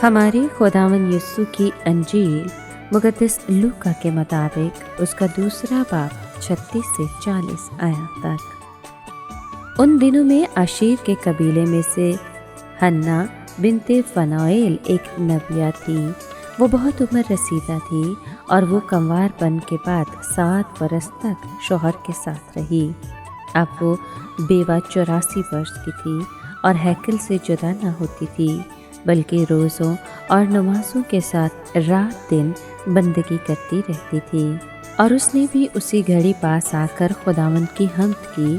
हमारे खुदावंद यीशु की अंजील मुक़द्दस लूका के मुताबिक उसका दूसरा बाब 36 से 40 आयत तक। उन दिनों में आशीर के कबीले में से हन्ना बिनते फनोएल एक नबिया थी। वो बहुत उम्र रसीदा थी और वो कंवारपन के बाद 7 बरस तक शौहर के साथ रही। अब वो बेवा 84 वर्ष की थी और हैकल से जुदा न होती थी, बल्कि रोज़ों और नमाज़ों के साथ रात दिन बंदगी करती रहती थी। और उसने भी उसी घड़ी पास आकर खुदावंद की हम्द की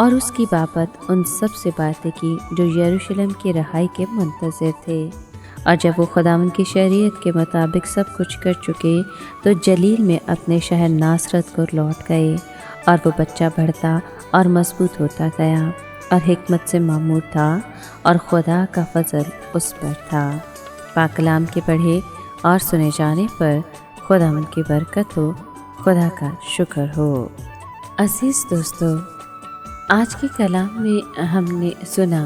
और उसकी बाबत उन सब से बातें की जो यरूशलेम की रहाई के मुंतज़िर थे। और जब वो खुदावंद की शरीयत के मुताबिक सब कुछ कर चुके तो जलील में अपने शहर नासरत को लौट गए। और वो बच्चा बढ़ता और मजबूत होता गया और हिकमत से मामूर था और खुदा का फजल उस पर था। पाक कलाम के पढ़े और सुने जाने पर खुदावंद की बरकत हो, खुदा का शुक्र हो। अजीज़ दोस्तों, आज के कलाम में हमने सुना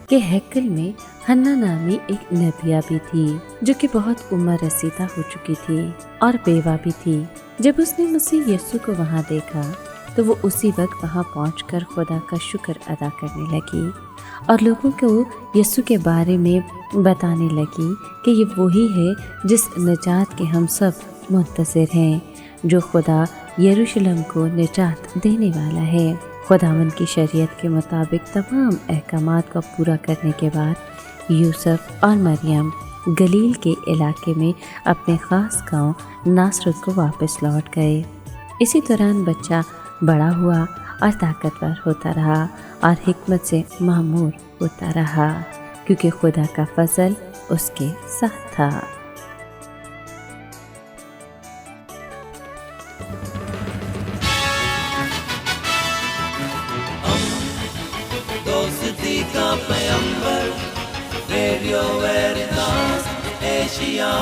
कि हैकल में हन्ना नामी एक नबिया भी थी जो कि बहुत उम्र रसीदा हो चुकी थी और बेवा भी थी। जब उसने मसीह यीशु को वहाँ देखा तो वो उसी वक्त वहाँ पहुंचकर खुदा का शुक्र अदा करने लगी और लोगों को यीशु के बारे में बताने लगी कि ये वही है जिस निजात के हम सब मुंतज़िर हैं, जो खुदा यरूशलेम को निजात देने वाला है। खुदावंद की शरीयत के मुताबिक तमाम अहकामात को पूरा करने के बाद यूसुफ और मरियम गलील के इलाके में अपने ख़ास गांव नासरत को वापस लौट गए। इसी दौरान बच्चा बड़ा हुआ और ताकतवर होता रहा और हिकमत से मामूर होता रहा, क्योंकि खुदा का फजल उसके साथ था। दोस्ती का पैगंबर, रेडियो वेरितास एशिया।